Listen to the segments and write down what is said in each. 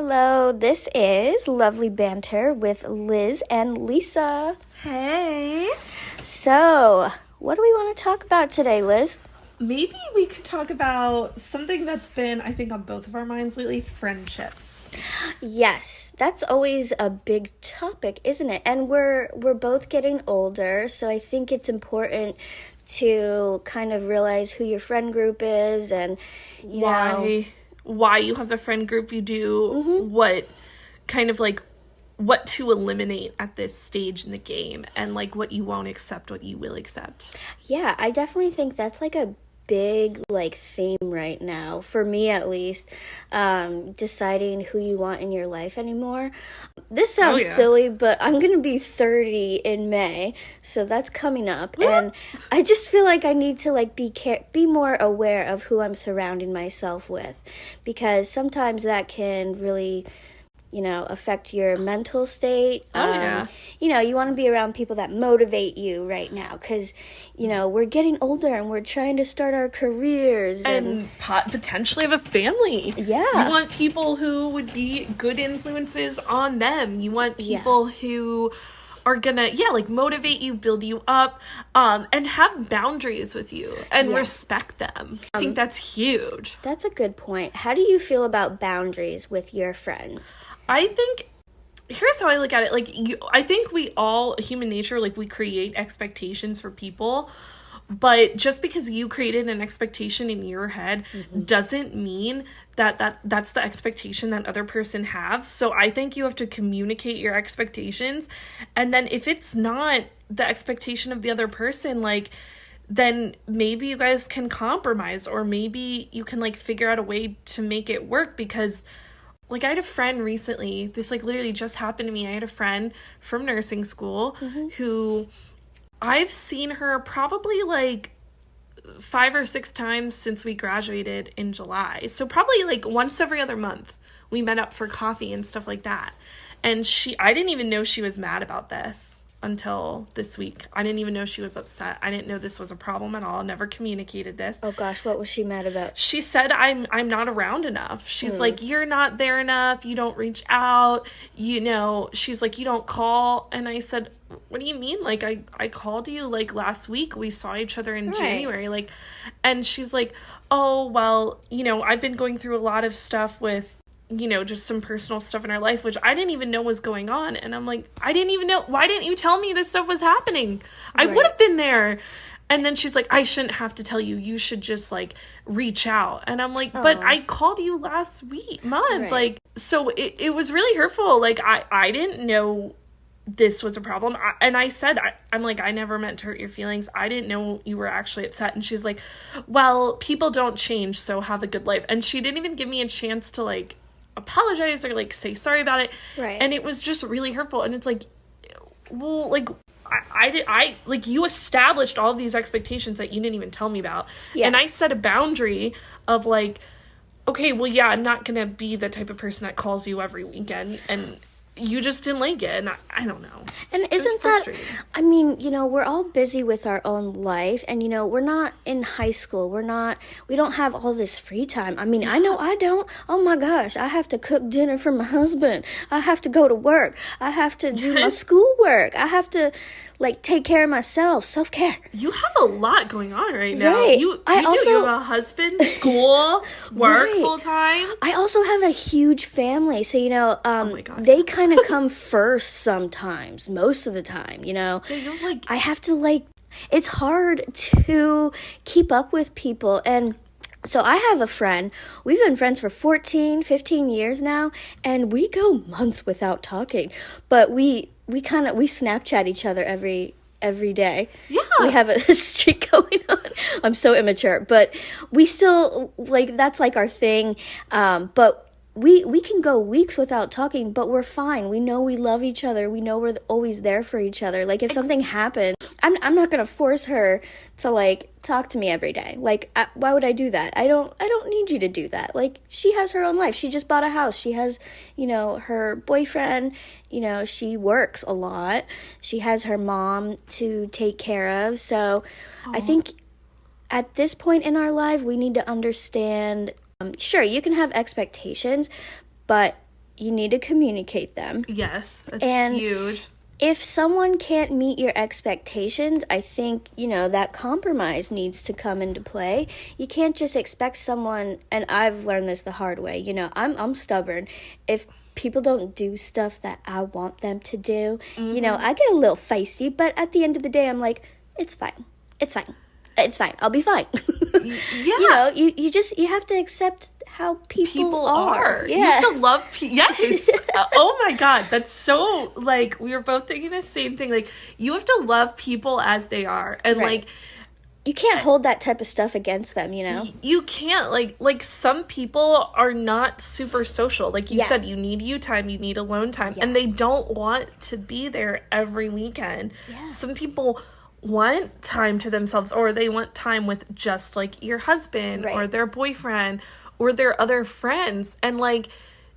Hello, this is Lovely Banter with Liz and Lisa. Hey. So, what do we want to talk about today, Liz? Maybe we could talk about something that's been, I think, on both of our minds lately, friendships. Yes, that's always a big topic, isn't it? And we're both getting older, so I think it's important to kind of realize who your friend group is and why you have the friend group you do, what kind of like what to eliminate at this stage in the game, and like what you won't accept, what you will accept. Yeah, I definitely think that's like a big like theme right now, for me at least, deciding who you want in your life anymore. This sounds silly, but I'm gonna be 30 in May, so that's coming up. And I just feel like I need to like be more aware of who I'm surrounding myself with, because sometimes that can really affect your mental state. You want to be around people that motivate you right now, because, we're getting older and we're trying to start our careers. And potentially have a family. Yeah. You want people who would be good influences on them. You want people who are gonna, motivate you, build you up, and have boundaries with you and respect them. I think that's huge. That's a good point. How do you feel about boundaries with your friends? I think, here's how I look at it. I think we all, human nature, we create expectations for people, but just because you created an expectation in your head doesn't mean that's the expectation that other person has. So I think you have to communicate your expectations, and then if it's not the expectation of the other person, then maybe you guys can compromise, or maybe you can figure out a way to make it work. Because I had a friend recently, this literally just happened to me. I had a friend from nursing school who I've seen her probably 5 or 6 times since we graduated in July. So probably once every other month we met up for coffee and stuff like that. And I didn't even know she was mad about this until this week. I didn't even know she was upset. I didn't know this was a problem at all. Never communicated this. Oh gosh, what was she mad about? She said I'm not around enough. She's like, you're not there enough. You don't reach out. She's like, you don't call. And I said, what do you mean? I called you last week. We saw each other in January. And she's like, oh, well, I've been going through a lot of stuff with just some personal stuff in our life, which I didn't even know was going on. And I'm like, I didn't even know. Why didn't you tell me this stuff was happening? I would have been there. And then she's like, I shouldn't have to tell you. You should just reach out. And I'm like, but I called you last month. So it was really hurtful. I didn't know this was a problem. And I said, I'm like, I never meant to hurt your feelings. I didn't know you were actually upset. And she's like, well, people don't change, so have a good life. And she didn't even give me a chance to apologize or say sorry about it. Right. And it was just really hurtful. And it's you established all of these expectations that you didn't even tell me about. Yeah. And I set a boundary of okay, well, yeah, I'm not gonna be the type of person that calls you every weekend, and you just didn't like it, and I don't know. And isn't that, I mean, we're all busy with our own life, and, we're not in high school. We don't have all this free time. I mean, I know I don't. Oh my gosh, I have to cook dinner for my husband. I have to go to work. I have to do my schoolwork. I have to, take care of myself. Self-care. You have a lot going on right now. Right. You have a husband, school, work full-time. I also have a huge family, so, oh my God. They kind of come first sometimes, most of the time, Yeah, I have to, it's hard to keep up with people. And so I have a friend. We've been friends for 14, 15 years now, and we go months without talking. But we Snapchat each other every day. Yeah. We have a streak going on. I'm so immature, but we still, that's our thing. But we can go weeks without talking, but we're fine. We know we love each other. We know we're always there for each other. If something happens, I'm not going to force her to talk to me every day. Why would I do that? I don't need you to do that. She has her own life. She just bought a house. She has, her boyfriend, she works a lot. She has her mom to take care of. So I think at this point in our life, we need to understand, sure, you can have expectations, but you need to communicate them. Yes, that's And huge. If someone can't meet your expectations, I think, that compromise needs to come into play. You can't just expect someone, and I've learned this the hard way, I'm stubborn. If people don't do stuff that I want them to do, I get a little feisty, but at the end of the day, I'm like, it's fine. It's fine. It's fine. I'll be fine. Yeah. You have to accept how people are. Yeah. You have to love people. Yes. Oh my God. That's so, like, we were both thinking the same thing. Like, you have to love people as they are. And, right. You can't hold that type of stuff against them, You can't. Like some people are not super social. Like you said, you need you time, you need alone time. Yeah. And they don't want to be there every weekend. Yeah. Some people want time to themselves, or they want time with just, like, your husband or their boyfriend or their other friends. And, like,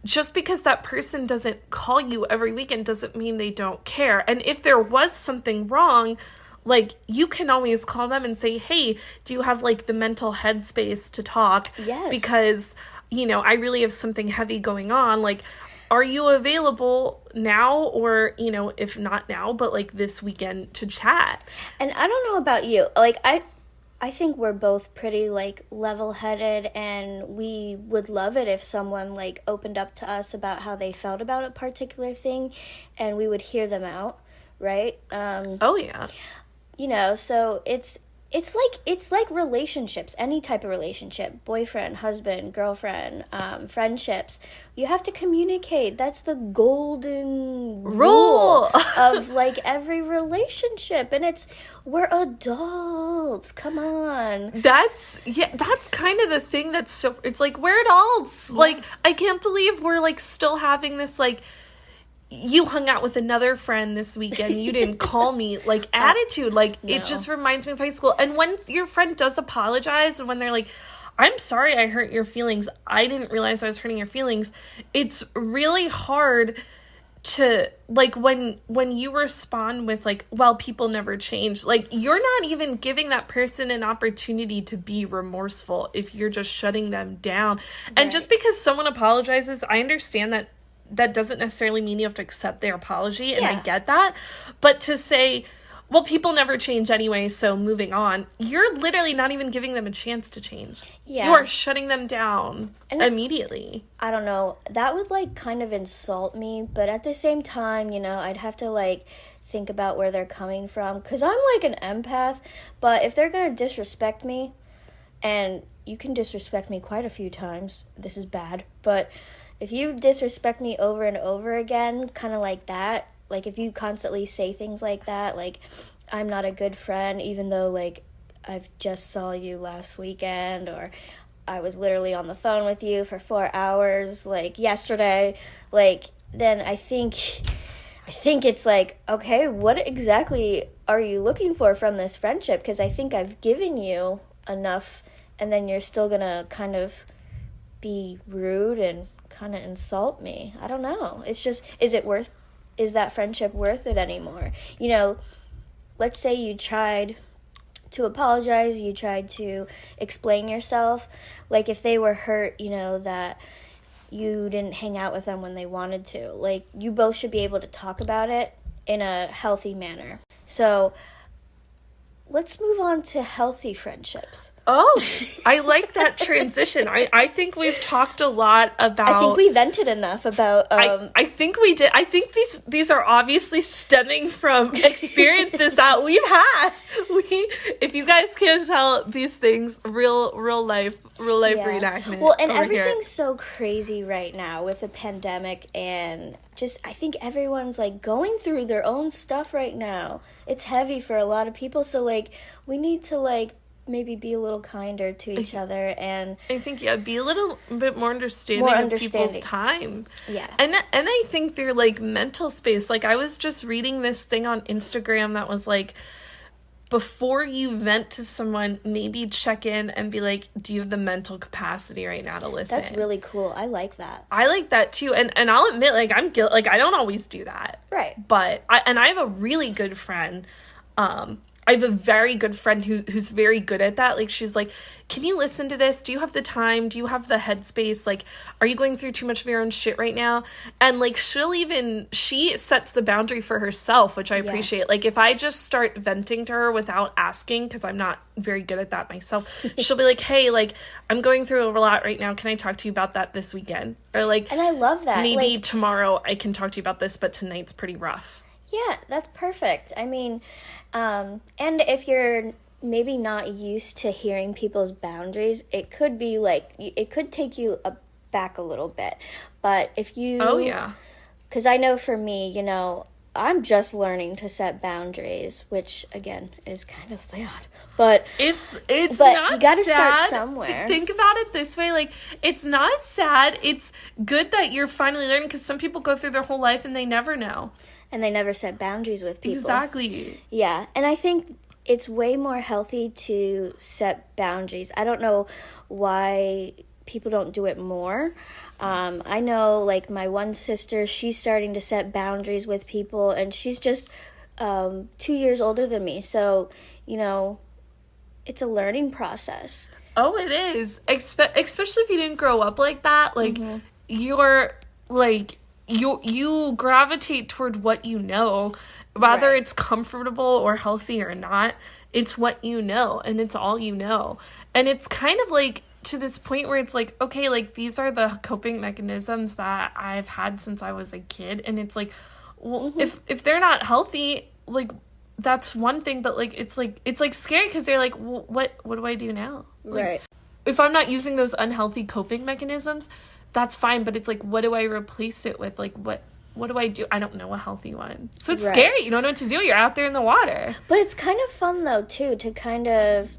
just because that person doesn't call you every weekend doesn't mean they don't care. And if there was something wrong, like, you can always call them and say, hey, do you have, like, the mental headspace to talk? Yes. Because, I really have something heavy going on. Like, are you available now, or, if not now, but, like, this weekend to chat? And I don't know about you. Like, I think we're both pretty, like, level-headed, and we would love it if someone, like, opened up to us about how they felt about a particular thing, and we would hear them out, right? Oh, yeah. So it's like relationships, any type of relationship, boyfriend, husband, girlfriend, friendships. You have to communicate. That's the golden rule of, like, every relationship. And we're adults. Come on. That's kind of the thing that's so, it's like, we're adults. Yeah. Like, I can't believe we're, like, still having this, like, you hung out with another friend this weekend, you didn't call me, like, attitude. Like, no. It just reminds me of high school. And when your friend does apologize, and when they're like, I'm sorry I hurt your feelings, I didn't realize I was hurting your feelings, it's really hard to, like, when you respond with, like, well, people never change, like, you're not even giving that person an opportunity to be remorseful if you're just shutting them down. Right. And just because someone apologizes, I understand that doesn't necessarily mean you have to accept their apology, and I get that. But to say, well, people never change anyway, so moving on, you're literally not even giving them a chance to change. Yeah. You are shutting them down immediately. I don't know. That would, like, kind of insult me, but at the same time, I'd have to, like, think about where they're coming from, because I'm, like, an empath, but if they're going to disrespect me, and you can disrespect me quite a few times, this is bad, but if you disrespect me over and over again, kind of like that, like, if you constantly say things like that, like, I'm not a good friend, even though, like, I've just saw you last weekend, or I was literally on the phone with you for 4 hours, like, yesterday, like, then I think it's like, okay, what exactly are you looking for from this friendship? Because I think I've given you enough, and then you're still gonna kind of be rude and kind of insult me. I don't know. It's just, is that friendship worth it anymore? Let's say you tried to apologize, you tried to explain yourself. Like, if they were hurt, that you didn't hang out with them when they wanted to. Like, you both should be able to talk about it in a healthy manner. So, let's move on to healthy friendships. Oh, I like that transition. I think we've talked a lot about... I think we vented enough about... I think we did. I think these are obviously stemming from experiences that we've had. If you guys can't tell, these things, real life reenactment. Well, and everything's so crazy right now with the pandemic, and just, I think everyone's, like, going through their own stuff right now. It's heavy for a lot of people, so, like, we need to, like, maybe be a little kinder to each other, and I think be a little bit more understanding of people's time. Yeah. And I think their, like, mental space. Like, I was just reading this thing on Instagram that was like, before you vent to someone, maybe check in and be like, do you have the mental capacity right now to listen? That's really cool. I like that. I like that too. And I'll admit, like, I'm guilty. Like, I don't always do that. Right. But I have a really good friend I have a very good friend who's very good at that. Like, she's like, can you listen to this? Do you have the time? Do you have the headspace? Like, are you going through too much of your own shit right now? And, like, she sets the boundary for herself, which I appreciate. Like, if I just start venting to her without asking, because I'm not very good at that myself, she'll be like, hey, like, I'm going through a lot right now. Can I talk to you about that this weekend? Or, like, and I love that. Maybe like, tomorrow I can talk to you about this, but tonight's pretty rough. Yeah, that's perfect. I mean, and if you're maybe not used to hearing people's boundaries, it could be like, it could take you back a little bit. But if you... Oh, yeah. Because I know for me, you know, I'm just learning to set boundaries, which, again, is kind of sad. But it's but not you gotta sad. start somewhere. Think about it this way, like, it's not sad. It's good that you're finally learning, because some people go through their whole life and they never know. And they never set boundaries with people. Exactly. Yeah, and I think it's way more healthy to set boundaries. I don't know why people don't do it more. I know, like, my one sister, she's starting to set boundaries with people, and she's just 2 years older than me. So, you know, it's a learning process. Oh, it is. Especially if you didn't grow up like that. Like, you're, like... You gravitate toward what you know, whether Right. it's comfortable or healthy or not. It's what you know, and it's all you know. And it's kind of like to this point where it's like, okay, like, these are the coping mechanisms that I've had since I was a kid. And it's like, well, if they're not healthy, like, that's one thing, but, like, it's like scary, because they're like, well, what do I do now? Like, Right. if I'm not using those unhealthy coping mechanisms, that's fine, but it's like, what do I replace it with? Like, what do I do? I don't know a healthy one. So it's scary. You don't know what to do. You're out there in the water. But it's kind of fun, though, too, to kind of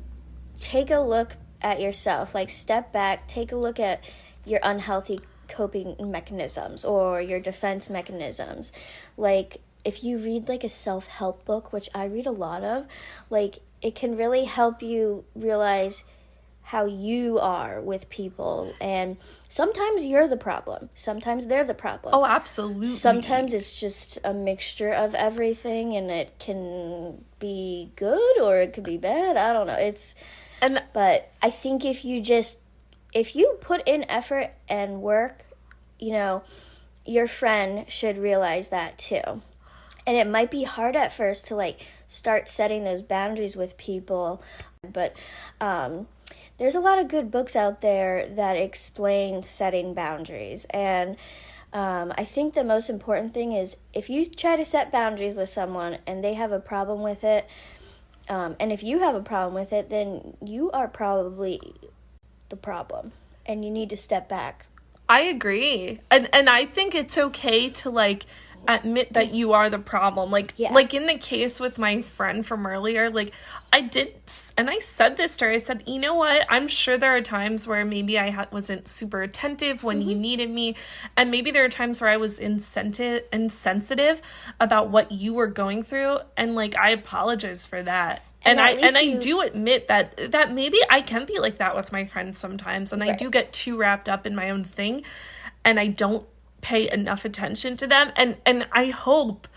take a look at yourself. Like, step back, take a look at your unhealthy coping mechanisms or your defense mechanisms. Like, if you read, like, a self-help book, which I read a lot of, like, it can really help you realize how you are with people, and sometimes you're the problem, sometimes they're the problem. Oh, absolutely. Sometimes it's just a mixture of everything, and it can be good or it could be bad. I don't know. But I think if you put in effort and work, you know, your friend should realize that too. And it might be hard at first to, like, start setting those boundaries with people, but there's a lot of good books out there that explain setting boundaries. And I think the most important thing is, if you try to set boundaries with someone and they have a problem with it, and if you have a problem with it, then you are probably the problem, and you need to step back. I agree. And I think it's okay to, like, admit that you are the problem. Like, like in the case with my friend from earlier, like, I said this to her. I said, you know what? I'm sure there are times where maybe I wasn't super attentive when you needed me. And maybe there are times where I was insensitive about what you were going through. And, like, I apologize for that. And I do admit that maybe I can be like that with my friends sometimes. And I do get too wrapped up in my own thing. And I don't pay enough attention to them, and I hope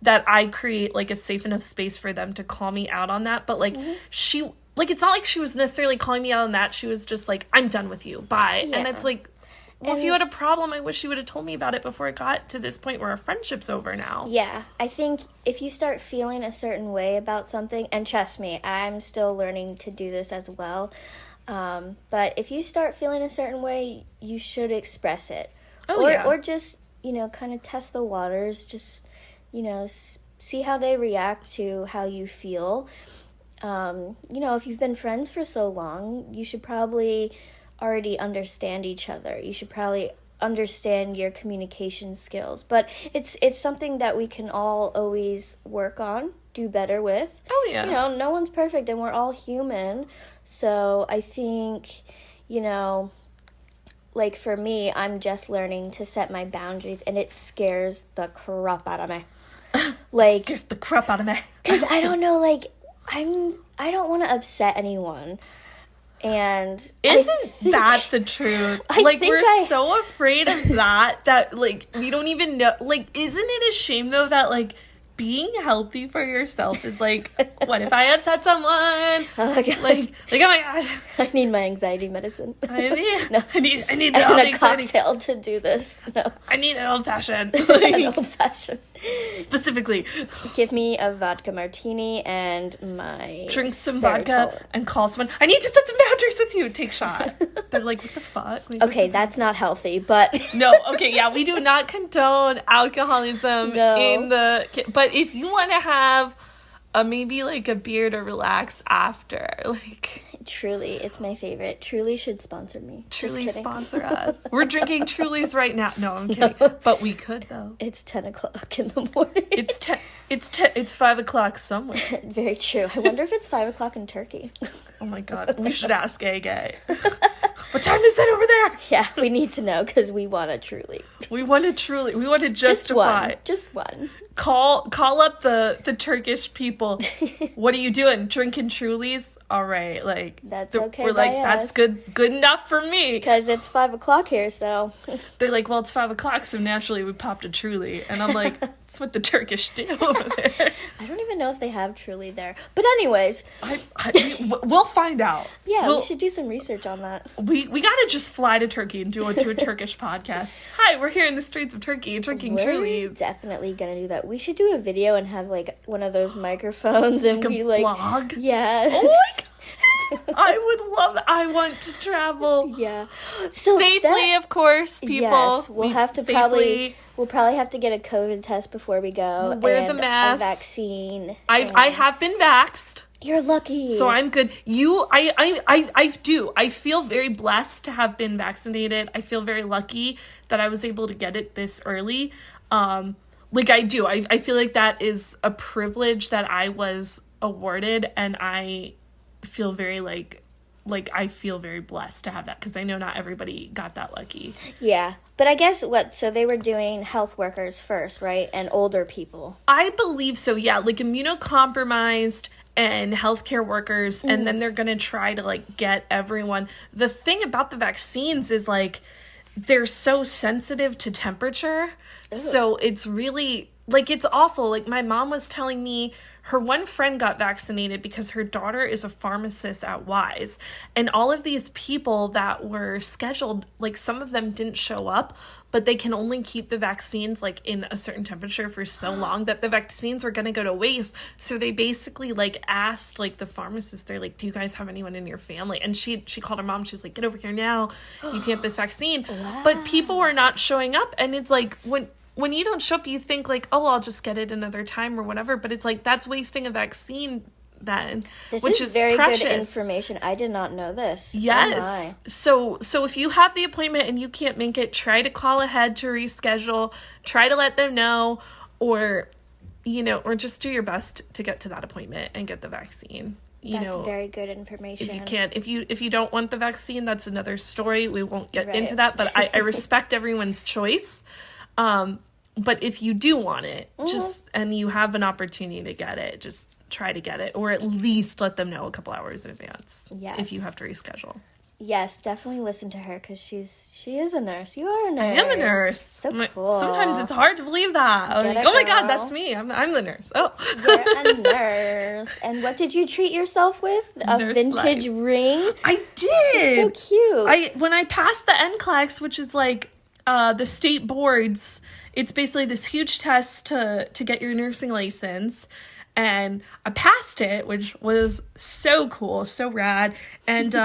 that I create, like, a safe enough space for them to call me out on that. But, like, she, like, it's not like she was necessarily calling me out on that. She was just like, I'm done with you, bye. And it's like, well, if you had a problem, I wish you would have told me about it before it got to this point where our friendship's over now. Yeah, I think if you start feeling a certain way about something, and trust me, I'm still learning to do this as well, but if you start feeling a certain way, you should express it. Or just, you know, kind of test the waters, just, you know, see how they react to how you feel. You know, if you've been friends for so long, you should probably already understand each other. You should probably understand your communication skills. But it's something that we can all always work on, do better with. Oh, yeah. You know, no one's perfect, and we're all human. So I think, you know, like, for me, I'm just learning to set my boundaries, and it scares the crap out of me. Like, scares the crap out of me. Because I don't know, like, I don't want to upset anyone. And isn't that the truth? Like, we're so afraid of that, like, we don't even know. Like, isn't it a shame, though, that, like, being healthy for yourself is like, what if I upset someone? Oh my god. Like, oh my god. I need my anxiety medicine. I need No. I need And all the a anxiety. cocktail to do this. No. I need an old fashioned. An old fashioned. Specifically. Give me a vodka martini and my Drink some serotonin. vodka and call someone. I need to set some boundaries with you. Take shot. They're like, what the fuck? Like, what Okay, the that's not healthy, but No, okay, yeah, we do not condone alcoholism No. in the... But if you want to have maybe like a beer to relax after, like... Truly, it's my favorite. Truly should sponsor me. Just Truly kidding. sponsor us. We're drinking Truly's right now. No, I'm kidding. But we could, though. It's 10 o'clock in the morning. It's 5 o'clock somewhere. Very true. I wonder if it's 5 o'clock in Turkey. Oh my god, we should ask Gay. What time is it over there? Yeah, we need to know because we want to truly. We want to justify. Just one. Call up the Turkish people. What are you doing? Drinking Trulies? All right, like That's okay We're by like, that's us. good enough for me. Because it's 5 o'clock here, so. They're like, well, it's 5 o'clock, so naturally we popped a Truly, and I'm like, that's what the Turkish do over there. I don't even know if they have Truly there. But anyways, We'll find out. yeah, We'll- we should do some research on that. We gotta just fly to Turkey and do a Turkish podcast. Hi, we're here in the streets of Turkey drinking We're Trulies. definitely gonna do that. We should do a video and have like one of those microphones and Like a be like, blog? yes, I would love that. I want to travel. yeah. So Safely, of course, people. Yes, we'll We have to safely- we'll probably have to get a COVID test before we go. Wear the and mask. A vaccine. I have been vaxxed, You're lucky. so I'm good. I do. I feel very blessed to have been vaccinated. I feel very lucky that I was able to get it this early. Like I do. I feel like that is a privilege that I was awarded, and I feel very like I feel very blessed to have that because I know not everybody got that lucky. Yeah, but I guess so they were doing health workers first, right? And older people. I believe so, yeah, like immunocompromised and healthcare workers, and then they're gonna try to like get everyone. The thing about the vaccines is like they're so sensitive to temperature. So it's really like it's awful. Like my mom was telling me her one friend got vaccinated because her daughter is a pharmacist at Wise. And all of these people that were scheduled, like some of them didn't show up, but they can only keep the vaccines like in a certain temperature for so long that the vaccines were going to go to waste. So they basically like asked like the pharmacist, they're like, do you guys have anyone in your family? And she called her mom. She's like, get over here now. You can get this vaccine. Wow. But people were not showing up. And it's like when you don't show up, you think like, oh, I'll just get it another time or whatever. But it's like, that's wasting a vaccine then, This which is is very precious. good information. I did not know this. Yes. So if you have the appointment and you can't make it, try to call ahead to reschedule. Try to let them know, or just do your best to get to that appointment and get the vaccine. That's very good information. If you can't, if you don't want the vaccine, that's another story. We won't get Right. into that. But I respect everyone's choice. But if you do want it, and you have an opportunity to get it, just try to get it, or at least let them know a couple hours in advance. Yes. If you have to reschedule. Yes, definitely listen to her because she is a nurse. You are a nurse. I am a nurse. So cool. Sometimes it's hard to believe that. I'm Get like, it, oh my god, girl. that's me. I'm the nurse. Oh. You're a nurse. And what did you treat yourself with? A Nurse vintage life. ring? I did. So cute. When I passed the NCLEX, which is like the state boards, it's basically this huge test to get your nursing license. And I passed it, which was so cool, so rad. And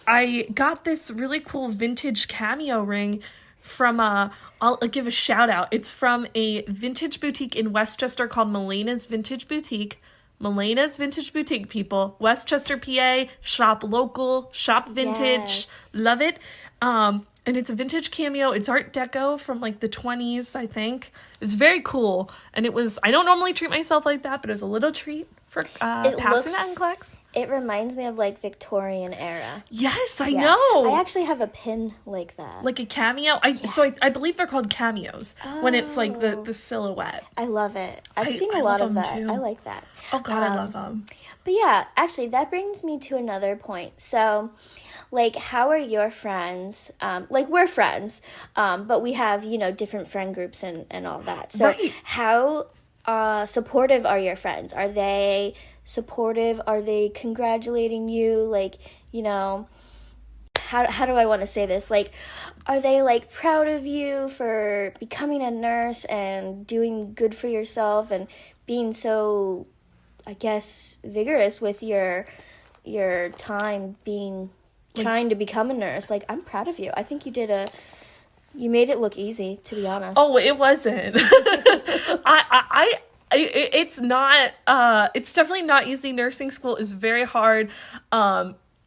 I got this really cool vintage cameo ring from I'll give a shout out. It's from a vintage boutique in Westchester called Melena's Vintage Boutique. Melena's Vintage Boutique, people. Westchester, PA. Shop local, shop vintage. Yes. Love it. And it's a vintage cameo. It's Art Deco from like the 20s, I think. It's very cool. And I don't normally treat myself like that, but it was a little treat for passing the NCLEX. It reminds me of like Victorian era. Yes, I Yeah. know. I actually have a pin like that. Like a cameo. So I believe they're called cameos when it's like the silhouette. I love it. I've seen I a lot love of them, that. too. I like that. Oh God, I love them. But yeah, actually, that brings me to another point. So, like, how are your friends? Like, we're friends, but we have, different friend groups and all that. So, Right. how supportive are your friends? Are they supportive? Are they congratulating you? Like, you know, how do I want to say this? Like, are they like proud of you for becoming a nurse and doing good for yourself and being so, I guess, vigorous with your time being trying to become a nurse? Like, I'm proud of you. I think you made it look easy, to be honest. Oh, it wasn't. It's not, it's definitely not easy. Nursing school is very hard.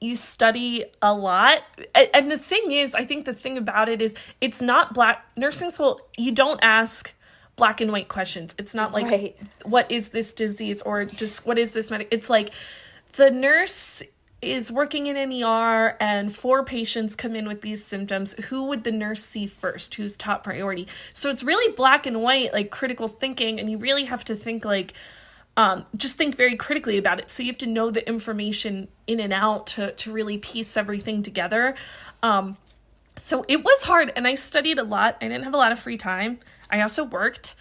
You study a lot. And the thing is, I think the thing about it is, it's not nursing school, you don't ask black and white questions. It's not like, right. What is this disease? Or just, what is this It's like, the nurse is working in an ER and 4 patients come in with these symptoms. Who would the nurse see first? Who's top priority? So it's really black and white, like critical thinking, and you really have to think like, just think very critically about it. So you have to know the information in and out to really piece everything together. So it was hard, and I studied a lot. I didn't have a lot of free time. I also worked.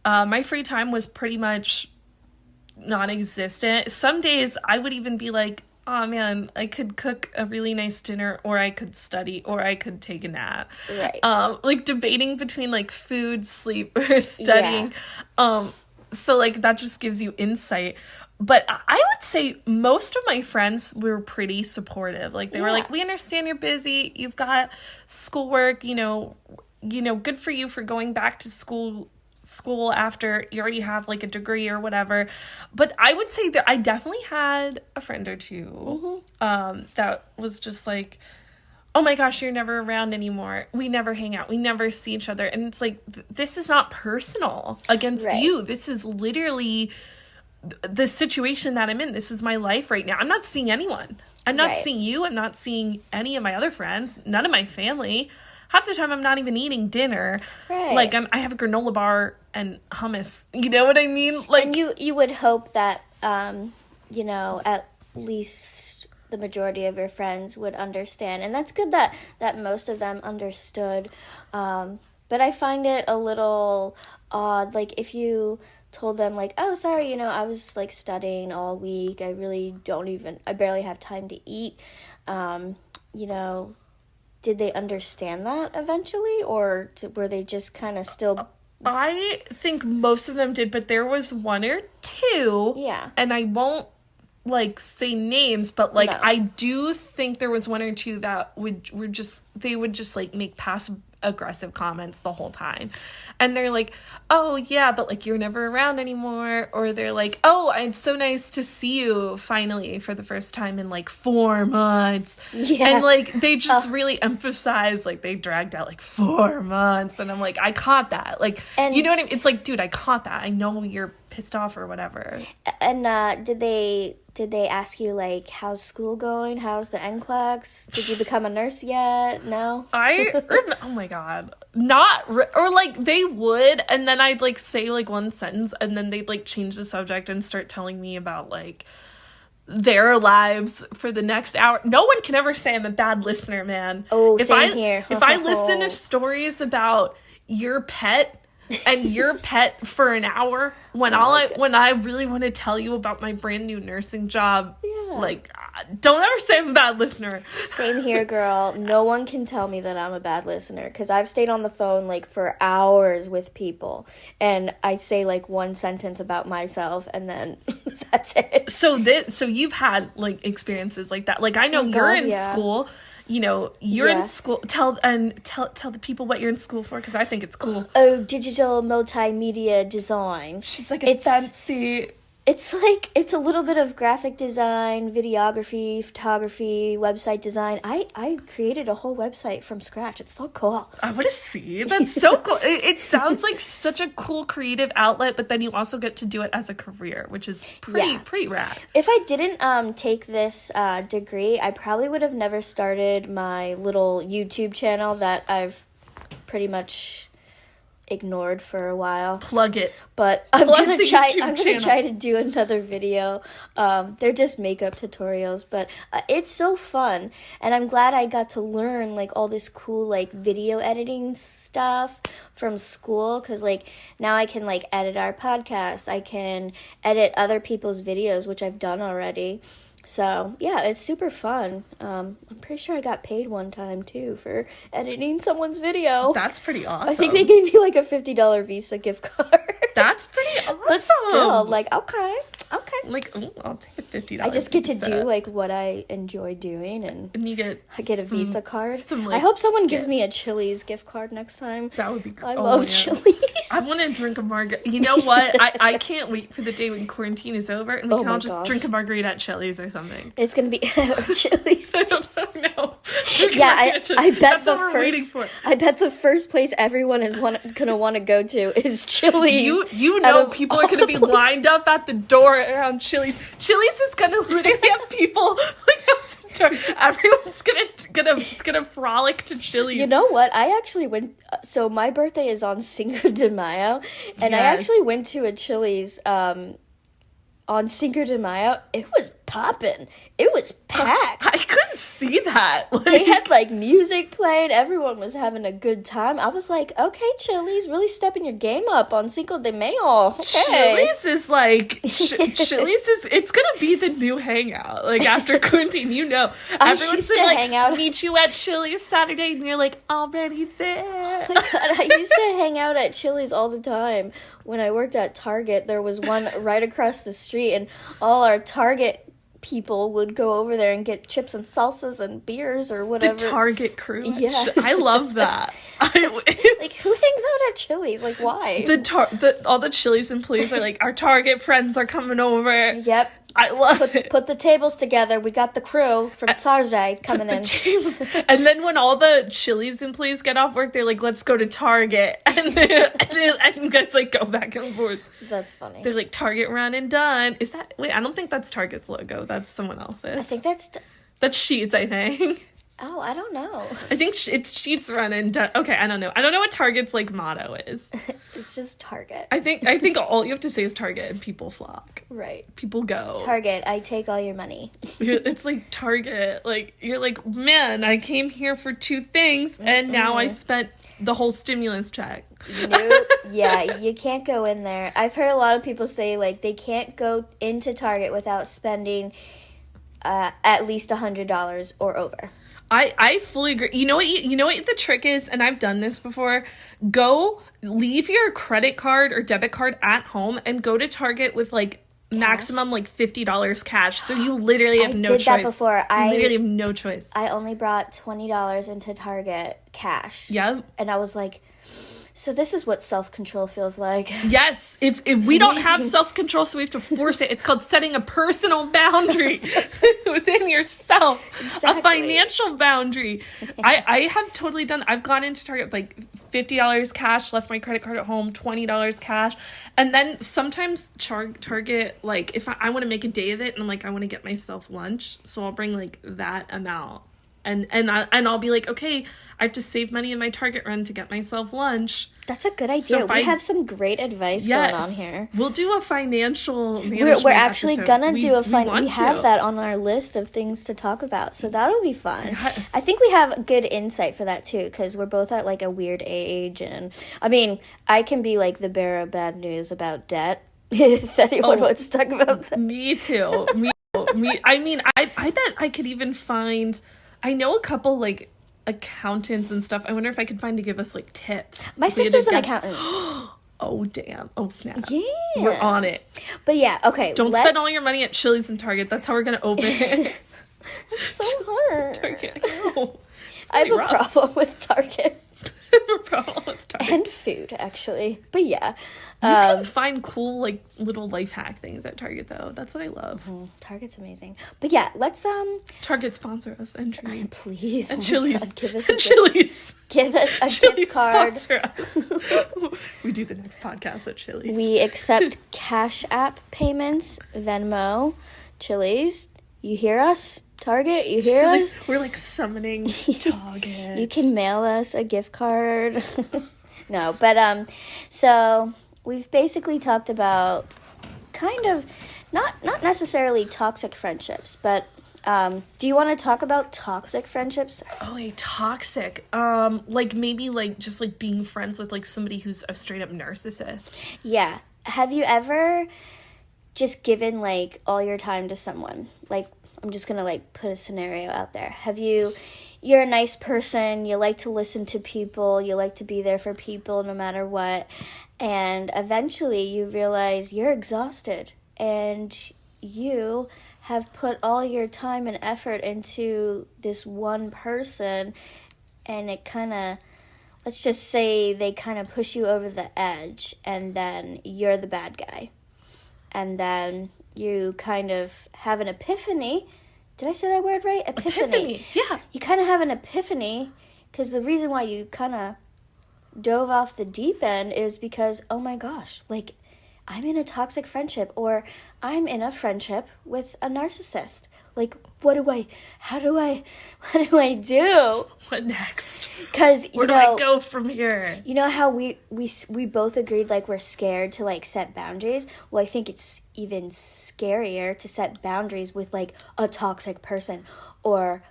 My free time was pretty much non-existent. Some days I would even be like, oh man, I could cook a really nice dinner, or I could study, or I could take a nap. Right. Like debating between like food, sleep, or studying. Yeah. So like that just gives you insight. But I would say most of my friends were pretty supportive. Like they were like, we understand you're busy. You've got schoolwork, you know, good for you for going back to school after you already have like a degree or whatever. But I would say that I definitely had a friend or two that was just like, oh my gosh, you're never around anymore. We never hang out. We never see each other. And it's like, this is not personal against you. This is literally the situation that I'm in. This is my life right now. I'm not seeing anyone. I'm not seeing you. I'm not seeing any of my other friends. None of my family. Half the time I'm not even eating dinner. Right. Like I have a granola bar and hummus. You know what I mean? Like, and you would hope that you know, at least the majority of your friends would understand, and that's good that most of them understood. But I find it a little odd, like if you told them like, oh, sorry, you know, I was like studying all week. I barely have time to eat. You know, did they understand that eventually, or were they just kind of still? I think most of them did, but there was one or two. Yeah. And I won't like say names, but like I do think there was one or two that would just like make passive aggressive comments the whole time. And they're like, oh yeah, but like you're never around anymore. Or they're like, oh, it's so nice to see you finally for the first time in like 4 months. Yeah. And like they just really emphasize, like they dragged out like 4 months. And I'm like, I caught that. Like, and you know what I mean? It's like, dude, I caught that. I know you're pissed off or whatever. And did they ask you like, how's school going? How's the NCLEX? Did you become a nurse yet? No? Oh my god. Or like they would, and then I'd like say like one sentence, and then they'd like change the subject and start telling me about like their lives for the next hour. No one can ever say I'm a bad listener, man. Oh, same here. If I listen to stories about your pet and your pet for an hour, when I really want to tell you about my brand new nursing job, like, don't ever say I'm a bad listener. Same here, girl. No one can tell me that I'm a bad listener, because I've stayed on the phone like for hours with people, and I say like one sentence about myself, and then that's it. So you've had like experiences like that. Like I know you're in school. You know, you're in school. Tell the people what you're in school for, because I think it's cool. Oh, digital multimedia design. She's like a fancy. It's like, it's a little bit of graphic design, videography, photography, website design. I created a whole website from scratch. It's so cool. I want to see. That's so cool. It sounds like such a cool creative outlet, but then you also get to do it as a career, which is pretty rad. If I didn't take this degree, I probably would have never started my little YouTube channel that I've pretty much ignored for a while. Plug it. But I'm Plug gonna the try. YouTube I'm gonna channel. try to do another video. They're just makeup tutorials, but it's so fun, and I'm glad I got to learn like all this cool like video editing stuff from school. Cause like now I can like edit our podcast. I can edit other people's videos, which I've done already. So, yeah, it's super fun. I'm pretty sure I got paid one time, too, for editing someone's video. That's pretty awesome. I think they gave me, like, a $50 Visa gift card. That's pretty awesome. But still, like, okay. Like, ooh, I'll take a $50. I just get to Visa. do, like, what I enjoy doing, and And you get I get a Visa card. like, I hope someone gives me a Chili's gift card next time. That would be great. I love Chili's. I want to drink a margarita. You know what? I can't wait for the day when quarantine is over and we can all just drink a margarita at Chili's or something. It's gonna be Chili's. I don't know. Yeah, I bet That's the what we're waiting for. I bet the first place everyone is gonna want to go to is Chili's. You know people are gonna be lined up at the door around Chili's. Chili's is gonna literally have people like at the door. Everyone's gonna frolic to Chili's. You know what? I actually went. So my birthday is on Cinco de Mayo, and I actually went to a Chili's on Cinco de Mayo. It was popping. It was packed. I couldn't see that. Like, they had like music playing. Everyone was having a good time. I was like, okay, Chili's, really stepping your game up on Cinco de Mayo. Okay. Chili's is like Chili's is it's gonna be the new hangout. Like after quarantine, you know, everyone's gonna like hang out. meet you at Chili's Saturday, and you're like already there. Oh my God, I used to hang out at Chili's all the time. When I worked at Target, there was one right across the street, and all our Target people would go over there and get chips and salsas and beers or whatever. The Target crew. Yeah. I love that. Like, who hangs out at Chili's? Like, why? All the Chili's employees are like, our Target friends are coming over. Yep. I love it. Put the tables together. We got the crew from Sarjay coming in. Tables. And then when all the Chili's employees get off work, they're like, let's go to Target. And you guys like go back and forth. That's funny. They're like, Target run and done. Is that... Wait, I don't think that's Target's logo. That's someone else's. I think that's... That's Sheetz, I think. Oh, I don't know. I think it's Sheetz run and done. Okay, I don't know. I don't know what Target's, like, motto is. It's just Target. I think all you have to say is Target and people flock. Right. People go. Target, I take all your money. It's like Target. Like, you're like, man, I came here for 2 things, and now I spent the whole stimulus check. Nope. Yeah, you can't go in there. I've heard a lot of people say, like, they can't go into Target without spending at least $100 or over. I fully agree. You know what the trick is, and I've done this before. Go leave your credit card or debit card at home and go to Target with like maximum like $50 cash. So you literally have no choice. I did that before. You literally have no choice. I only brought $20 into Target cash. Yeah. And I was like, so this is what self-control feels like. Yes. If we don't have self-control, so we have to force it. It's called setting a personal boundary within yourself. Exactly. A financial boundary. I have totally done. I've gone into Target like $50 cash, left my credit card at home, $20 cash. And then sometimes Target, like if I want to make a day of it and I'm like, I want to get myself lunch. So I'll bring like that amount. And I'll be like, okay, I have to save money in my Target run to get myself lunch. That's a good idea. We have some great advice going on here. We'll do a financial management We're actually episode. gonna do a we have that on our list of things to talk about, so that'll be fun. Yes. I think we have good insight for that too, because we're both at like a weird age, and I mean, I can be like the bearer of bad news about debt. If anyone wants to talk about that. Me too. I mean, I bet I could even find. I know a couple like accountants and stuff. I wonder if I could find to give us like tips. My sister's an accountant. Oh damn! Oh snap! Yeah, we're on it. But yeah, okay. Don't spend all your money at Chili's and Target. That's how we're gonna open it. It's so hard. Target. No, I have a problem with Target. A problem with Target. And food, actually. But yeah. You can find cool, like, little life hack things at Target, though. That's what I love. Target's amazing. But yeah, let's, Target sponsor us and Chili's. Please. And Chili's. God, give us Chili's. Give us a Chili's gift card. Sponsor us. We do the next podcast at Chili's. We accept Cash App payments, Venmo, Chili's. You hear us? Target, you hear us? We're like summoning Target. You can mail us a gift card. No, but so we've basically talked about kind of not necessarily toxic friendships, but do you want to talk about toxic friendships? Oh, wait, toxic. Like maybe like just like being friends with like somebody who's a straight up narcissist. Yeah. Have you ever just given like all your time to someone? Like, I'm just gonna like put a scenario out there. You're a nice person, you like to listen to people, you like to be there for people no matter what, and eventually you realize you're exhausted and you have put all your time and effort into this one person, and it kind of, let's just say they kind of push you over the edge, and then you're the bad guy. And then you kind of have an epiphany. Did I say that word right? Epiphany. Yeah. You kind of have an epiphany because the reason why you kind of dove off the deep end is because, oh my gosh, like, I'm in a toxic friendship, or I'm in a friendship with a narcissist. Like, what do I do? What next? Because, Where do I go from here? You know how we both agreed, like, we're scared to, like, set boundaries? Well, I think it's even scarier to set boundaries with, like, a toxic person or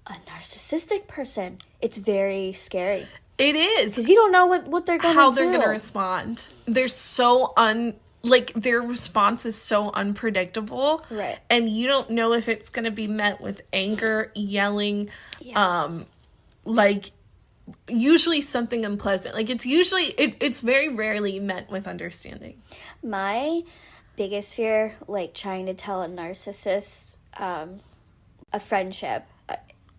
a narcissistic person. It's very scary. It is. Because you don't know what they're going to do. How they're going to respond. They're so their response is so unpredictable. Right. And you don't know if it's going to be met with anger, yelling, like usually something unpleasant. Like it's very rarely met with understanding. My biggest fear, like trying to tell a narcissist a friendship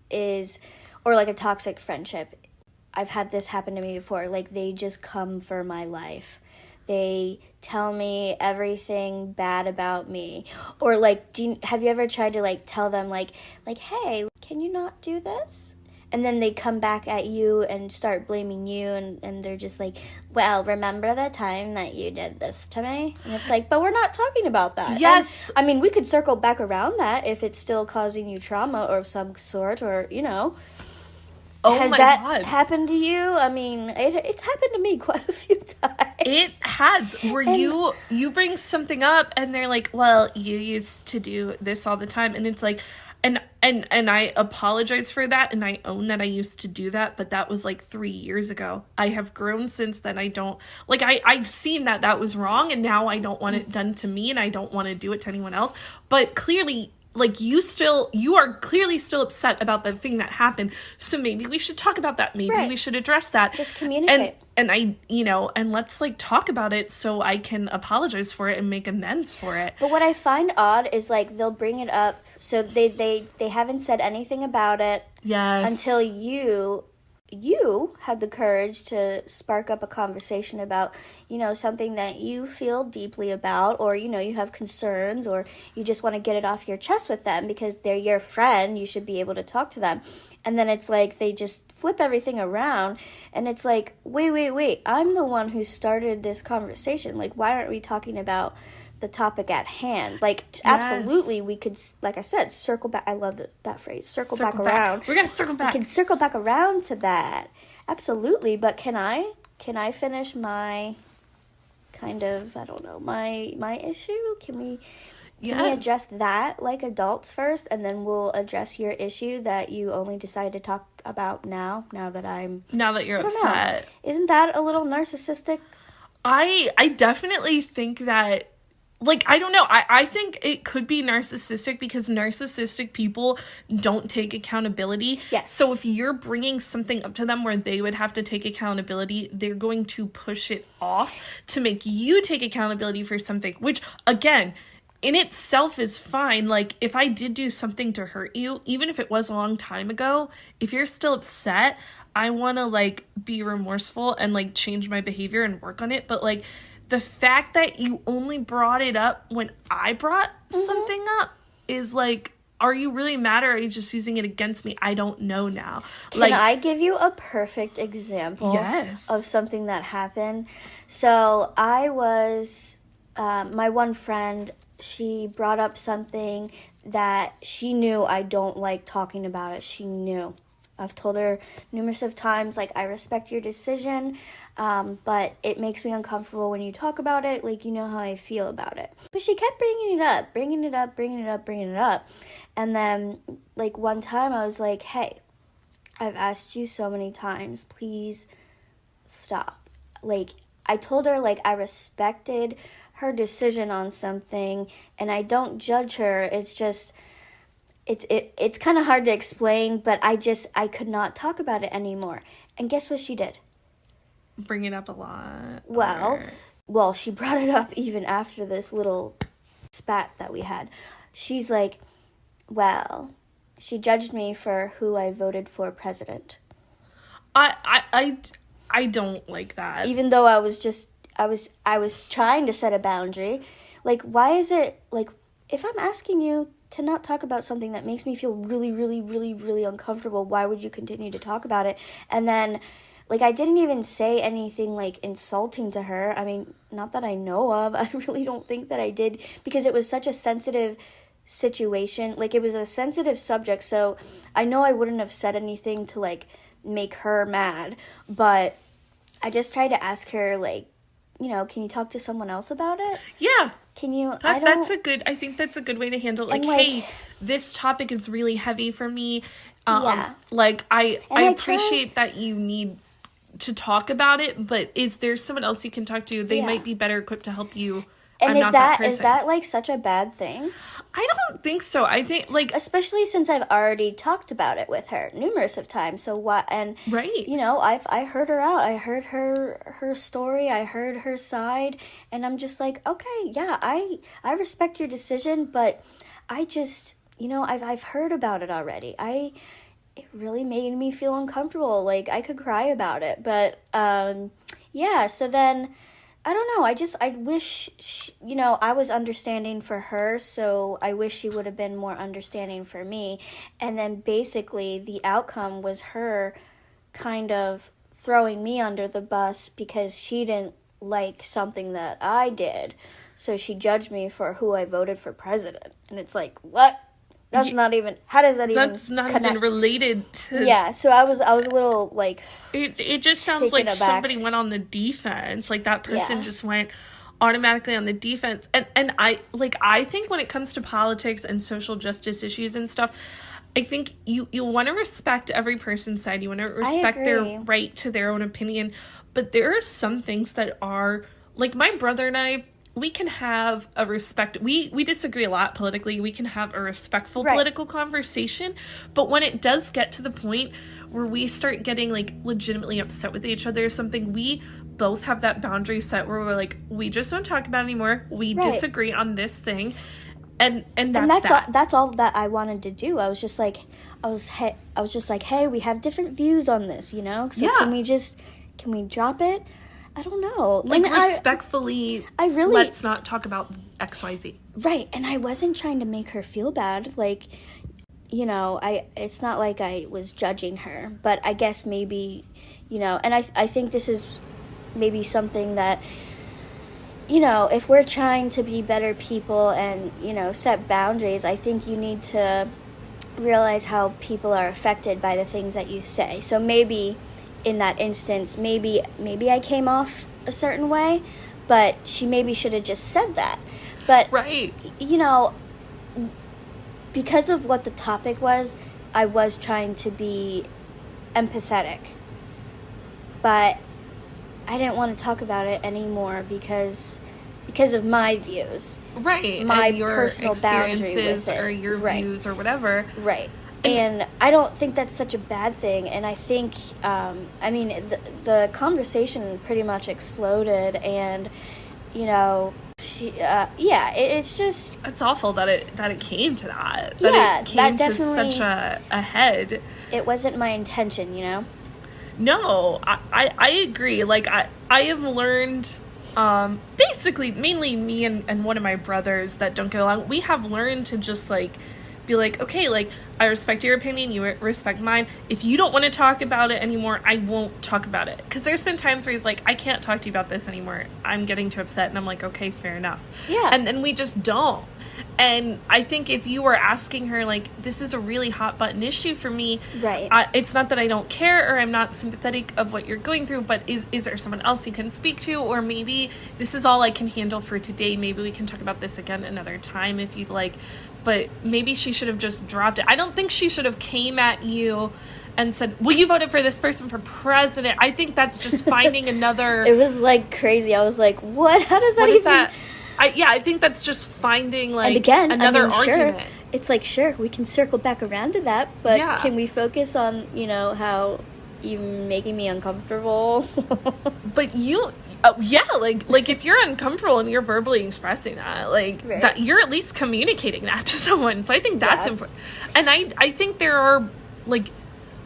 is, or like a toxic friendship. I've had this happen to me before. Like, they just come for my life. They tell me everything bad about me. Or, like, have you ever tried to, like, tell them, like, hey, can you not do this? And then they come back at you and start blaming you, and they're just like, well, remember the time that you did this to me? And it's like, but we're not talking about that. Yes. And, I mean, we could circle back around that if it's still causing you trauma or of some sort, or, you know. Oh, Has my that God. happened to you? I mean, it's happened to me quite a few times. It has. Where you bring something up and they're like, well, you used to do this all the time. And it's like, and I apologize for that. And I own that I used to do that. But that was like 3 years ago. I have grown since then. I don't, like, I've seen that was wrong. And now I don't want it done to me. And I don't want to do it to anyone else. But clearly, like, you are clearly still upset about the thing that happened. So maybe we should talk about that. Maybe we should address that. Just communicate. And I, and let's, like, talk about it so I can apologize for it and make amends for it. But what I find odd is, like, they'll bring it up. So they haven't said anything about it. Yes. Until you had the courage to spark up a conversation about, you know, something that you feel deeply about, or, you know, you have concerns, or you just want to get it off your chest with them because they're your friend. You should be able to talk to them. And then it's like they just flip everything around, and it's like, wait, I'm the one who started this conversation. Like, why aren't we talking about the topic at hand? Like, yes. Absolutely, we could, like I said, circle back. I love that phrase, circle back around. We're gonna circle back. We can circle back around to that. Absolutely, but can I finish my kind of, I don't know, my issue? Can we address that like adults first, and then we'll address your issue that you only decided to talk about now that you're upset? Isn't that a little narcissistic? I definitely think that, like, I don't know. I think it could be narcissistic because narcissistic people don't take accountability. Yes. So if you're bringing something up to them where they would have to take accountability, they're going to push it off to make you take accountability for something, which, again, in itself is fine. Like, if I did do something to hurt you, even if it was a long time ago, if you're still upset, I want to, like, be remorseful and, like, change my behavior and work on it. But, like, the fact that you only brought it up when I brought something up is like, are you really mad, or are you just using it against me? I don't know now. Can I give you a perfect example of something that happened? So I was, my one friend, she brought up something that she knew I don't like talking about it. She knew. I've told her numerous of times, like, I respect your decision, but it makes me uncomfortable when you talk about it. Like, you know how I feel about it. But she kept bringing it up. And then, like, one time I was like, hey, I've asked you so many times, please stop. Like, I told her, like, I respected her decision on something, and I don't judge her. It's just... It's kind of hard to explain, but I could not talk about it anymore. And guess what she did? Bring it up a lot. Well, she brought it up even after this little spat that we had. She's like, well, she judged me for who I voted for president. I don't like that. Even though I was trying to set a boundary. Like, why is it, like, if I'm asking you to not talk about something that makes me feel really, really, really, really uncomfortable, why would you continue to talk about it? And then, like, I didn't even say anything, like, insulting to her. I mean, not that I know of. I really don't think that I did, because it was such a sensitive situation. Like, it was a sensitive subject, so I know I wouldn't have said anything to, like, make her mad. But I just tried to ask her, like, you know, can you talk to someone else about it? Yeah. Can you? I think that's a good way to handle it. Like, hey, this topic is really heavy for me. Like, I appreciate that you need to talk about it, but is there someone else you can talk to? They might be better equipped to help you. And is that like such a bad thing? I don't think so. I think, like, especially since I've already talked about it with her numerous of times. So what? And right, you know, I heard her out. I heard her story. I heard her side, and I'm just like, okay, yeah, I respect your decision, but I just, you know, I've heard about it already. It really made me feel uncomfortable. Like, I could cry about it, but yeah. So then, I don't know, I wish, you know, I was understanding for her, so I wish she would have been more understanding for me. And then basically the outcome was her kind of throwing me under the bus because she didn't like something that I did. So she judged me for who I voted for president. And it's like, what? That's not even, how does that even That's not connect? even related to... Yeah, so I was a little, like... It just sounds like aback. Somebody went on the defense. Like, that person just went automatically on the defense. And I think when it comes to politics and social justice issues and stuff, I think you want to respect every person's side. You want to respect their right to their own opinion. But there are some things that are... Like, my brother and I... We can have a respect. We disagree a lot politically. We can have a respectful political conversation. But when it does get to the point where we start getting, like, legitimately upset with each other or something, we both have that boundary set where we're like, we just don't talk about it anymore. We disagree on this thing. And that's all that I wanted to do. I was just like, hey, we have different views on this, you know? So can we drop it? I don't know. Like, and respectfully, let's not talk about XYZ. Right, and I wasn't trying to make her feel bad. Like, you know, it's not like I was judging her, but I guess maybe, you know, and I think this is maybe something that, you know, if we're trying to be better people and, you know, set boundaries, I think you need to realize how people are affected by the things that you say. So maybe... in that instance, maybe I came off a certain way, but she maybe should have just said that. But, you know, because of what the topic was, I was trying to be empathetic. But I didn't want to talk about it anymore because of my views. Right. My and your personal experiences boundary with it. Or your views or whatever. Right. And I don't think that's such a bad thing. And I think, I mean, the conversation pretty much exploded. And, you know, it's just... It's awful that it came to that. That it came that definitely... to such a head. It wasn't my intention, you know? No, I agree. Like, I have learned... basically, mainly me and one of my brothers that don't get along, we have learned to just, like... be like, okay, like, I respect your opinion, you respect mine. If you don't want to talk about it anymore, I won't talk about it. Because there's been times where he's like, I can't talk to you about this anymore. I'm getting too upset. And I'm like, okay, fair enough. Yeah. And then we just don't. And I think if you were asking her, like, this is a really hot button issue for me. Right. It's not that I don't care or I'm not sympathetic of what you're going through, but is there someone else you can speak to? Or maybe this is all I can handle for today. Maybe we can talk about this again another time if you'd like. But maybe she should have just dropped it. I don't think she should have came at you and said, well, you voted for this person for president. I think that's just finding another... It was, like, crazy. I was like, what? How does that what even... is that? I think that's just finding, like, and again, another Sure, argument. it's like, sure, we can circle back around to that, but Yeah. can we focus on, how you're making me uncomfortable? But you, like if you're uncomfortable and you're verbally expressing that, like, Right. that you're at least communicating that to someone. So I think that's important. And I think there are, like,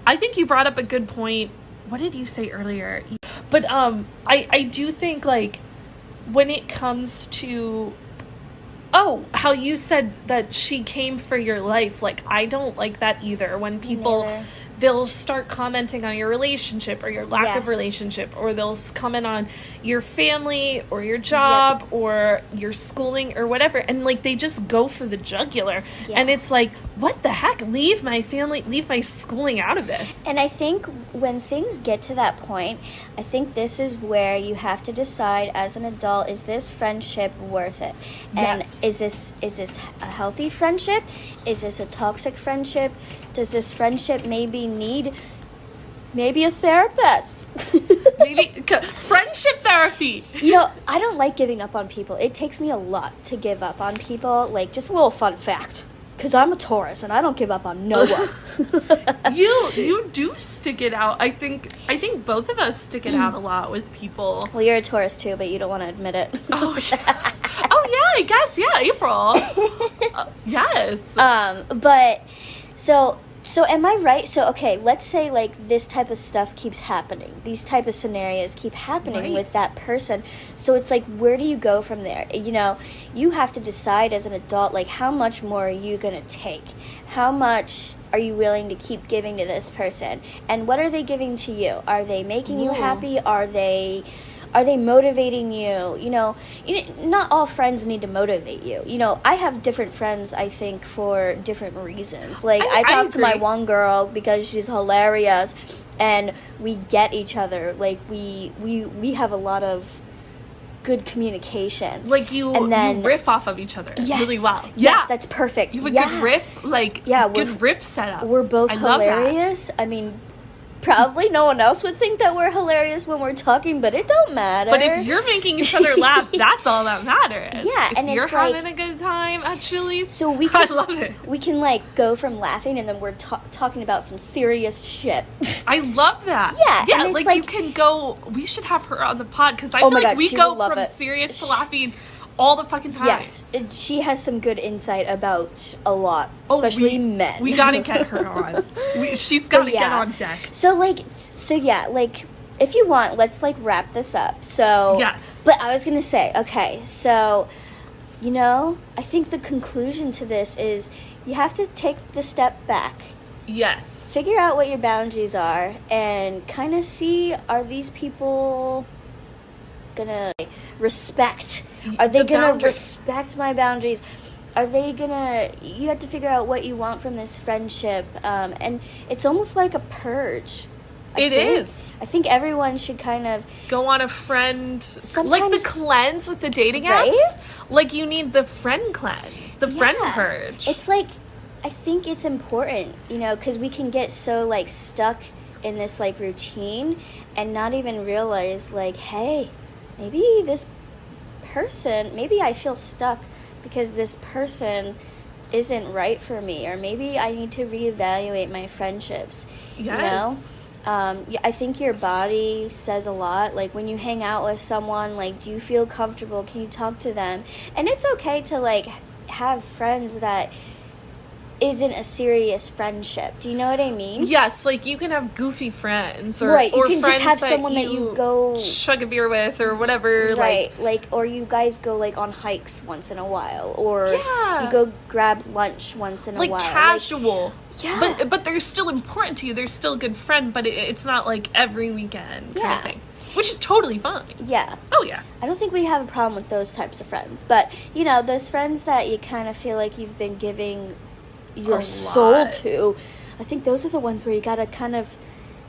I think you brought up a good point. What did you say earlier? But I do think, like, when it comes to, how you said that she came for your life, like, I don't like that either. When people, Neither. they'll start commenting on your relationship or your lack Yeah. of relationship, or they'll comment on your family or your job or your schooling or whatever, and, like, they just go for the jugular. Yeah. And it's like, what the heck? Leave my family, leave my schooling out of this. And I think when things get to that point, I think this is where you have to decide as an adult, is this friendship worth it? And Yes. is this a healthy friendship? Is this a toxic friendship? Does this friendship maybe need a therapist? Maybe friendship therapy. I don't like giving up on people. It takes me a lot to give up on people. Like, just a little fun fact. Because I'm a Taurus and I don't give up on no one. You do stick it out. I think both of us stick it out a lot with people. Well, you're a Taurus too, but you don't want to admit it. Oh yeah. I guess, yeah, April. Yes. But so am I right? So, okay, let's say, like, this type of stuff keeps happening. These type of scenarios keep happening Right. with that person. So it's like, where do you go from there? You have to decide as an adult, like, how much more are you going to take? How much are you willing to keep giving to this person? And what are they giving to you? Are they making you Ooh. happy? Are they motivating you? Not all friends need to motivate you. I have different friends, I think, for different reasons. Like, I talk to my agree. one girl because she's hilarious, and we get each other. Like, we have a lot of good communication. Like, you riff off of each other really well. Yes, that's perfect. You have a good riff, like, good riff setup. We're both I love that. hilarious. I mean, probably no one else would think that we're hilarious when we're talking, but it don't matter. But if you're making each other laugh, that's all that matters. Yeah, if and you're it's like- having a good time at Chili's, So we I can, love it. We can, like, go from laughing and then we're talking about some serious shit. I love that. Yeah, and it's like, you like- can go. We should have her on the pod because I Oh feel my like God, we she go would love from it. serious to laughing all the fucking time. Yes, she has some good insight about a lot, Oh, especially men. We gotta get her on. She's gotta get on deck. So if you want, let's, like, wrap this up. So Yes. But I was gonna say, okay, so I think the conclusion to this is you have to take the step back. Yes. Figure out what your boundaries are and kind of see, are these people gonna respect? Are they The gonna boundaries. respect my boundaries? Are they gonna... You have to figure out what you want from this friendship. And it's almost like a purge. It is. I think everyone should kind of... Go on a friend, like the Sometimes- cleanse with the dating Right? apps. Like, you need the friend cleanse, the friend Yeah. purge. It's like, I think it's important, because we can get so, like, stuck in this, like, routine and not even realize, like, hey, maybe this person, maybe I feel stuck because this person isn't right for me, or maybe I need to reevaluate my friendships. Yes. I think your body says a lot. Like, when you hang out with someone, like, do you feel comfortable? Can you talk to them? And it's okay to, like, have friends that isn't a serious friendship. Do you know what I mean? Yes, like, you can have goofy friends, or Right, you or can friends just have that someone that you go... chug a beer with or whatever. Right, or you guys go, like, on hikes once in a while, or Yeah. you go grab lunch once in a like while. casual. Yeah. But they're still important to you. They're still a good friend, but it's not like every weekend kind of thing. Which is totally fine. Yeah. Oh, yeah. I don't think we have a problem with those types of friends. But, you know, those friends that you kind of feel like you've been giving your soul to, I think those are the ones where you got to kind of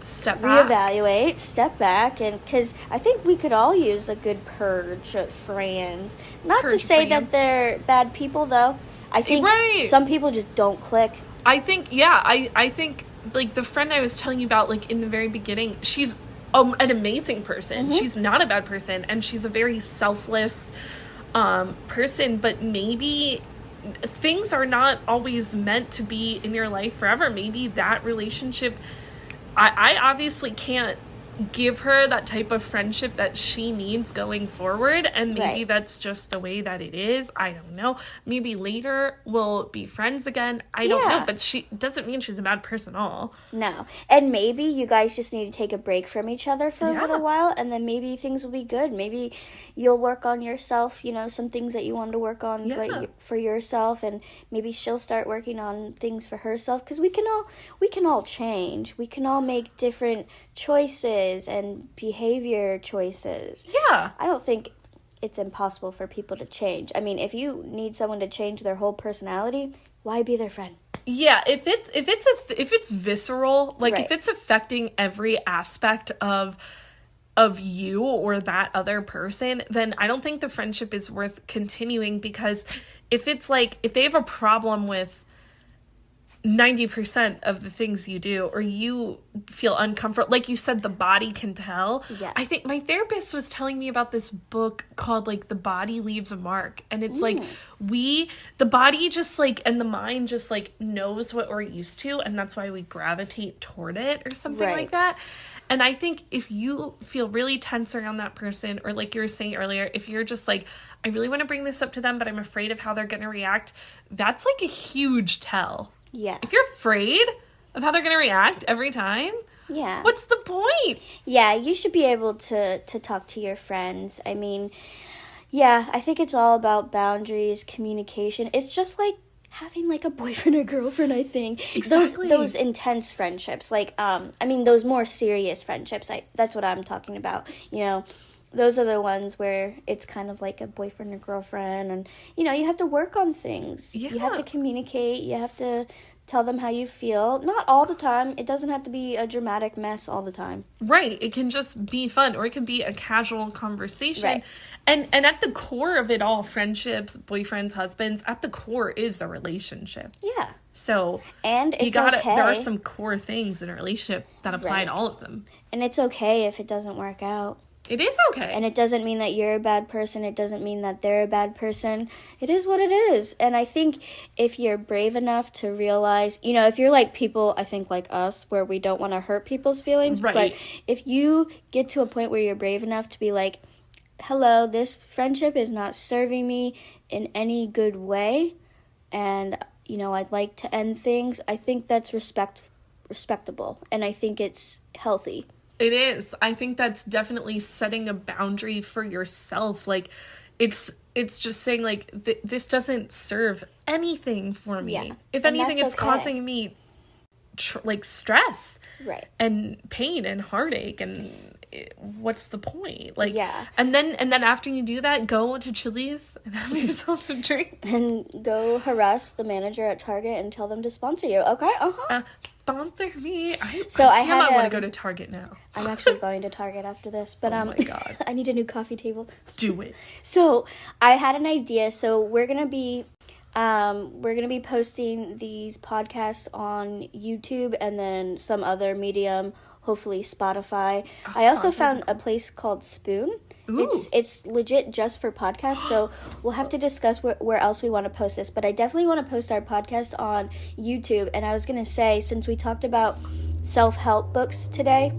reevaluate, step back, and because I think we could all use a good purge of friends. Not to say that they're bad people, though. I think some people just don't click. I think, I think, like, the friend I was telling you about, like, in the very beginning, she's an amazing person. Mm-hmm. She's not a bad person, and she's a very selfless person, but maybe things are not always meant to be in your life forever. Maybe that relationship, I obviously can't give her that type of friendship that she needs going forward, and maybe that's just the way that it is. I don't know. Maybe later we'll be friends again. I don't know, but she doesn't mean she's a bad person at all. No. And maybe you guys just need to take a break from each other for a little while, and then maybe things will be good. Maybe you'll work on yourself, you know, some things that you wanted to work on for yourself, and maybe she'll start working on things for herself, because we can all change. We can all make different choices and behavior choices. Yeah. I don't think it's impossible for people to change. I mean, if you need someone to change their whole personality, why be their friend? Yeah, if it's visceral, like if it's affecting every aspect of you or that other person, then I don't think the friendship is worth continuing, because if it's like, if they have a problem with 90% of the things you do, or you feel uncomfortable, like you said, the body can tell. Yes. I think my therapist was telling me about this book called, like, The Body Leaves a Mark, and it's like the body just, like, and the mind just, like, knows what we're used to, and that's why we gravitate toward it or something like that. And I think if you feel really tense around that person, or like you were saying earlier, if you're just like, I really want to bring this up to them, but I'm afraid of how they're going to react, that's like a huge tell. Yeah. If you're afraid of how they're going to react every time, what's the point? Yeah, you should be able to talk to your friends. I mean, I think it's all about boundaries, communication. It's just like having like a boyfriend or girlfriend, I think. Exactly. Those intense friendships, like, I mean, those more serious friendships, that's what I'm talking about, you know. Those are the ones where it's kind of like a boyfriend or girlfriend, and, you know, you have to work on things. Yeah. You have to communicate. You have to tell them how you feel. Not all the time. It doesn't have to be a dramatic mess all the time. Right. It can just be fun, or it can be a casual conversation. Right. And at the core of it all, friendships, boyfriends, husbands, at the core is a relationship. Yeah. So, and it's okay. There are some core things in a relationship that apply to all of them. And it's okay if it doesn't work out. It is okay. And it doesn't mean that you're a bad person. It doesn't mean that they're a bad person. It is what it is. And I think if you're brave enough to realize, you know, if you're like people, I think like us, where we don't want to hurt people's feelings. Right. But if you get to a point where you're brave enough to be like, hello, this friendship is not serving me in any good way, and, you know, I'd like to end things, I think that's respectable. And I think it's healthy. It is. I think that's definitely setting a boundary for yourself. Like, it's just saying, like, this doesn't serve anything for me. Yeah. If anything, it's causing me, like, stress. Right. And pain and heartache, and what's the point? Like, and then after you do that, go to Chili's and have yourself a drink. And go harass the manager at Target and tell them to sponsor you. Okay? Sponsor me. I want to go to Target now. I'm actually going to Target after this, but oh my God. I need a new coffee table. Do it. So I had an idea. So we're gonna be posting these podcasts on YouTube and then some other medium, hopefully Spotify. I also found a place called Spoon. Ooh. It's legit just for podcasts, so we'll have to discuss where else we want to post this, but I definitely want to post our podcast on YouTube. And I was going to say, since we talked about self-help books today,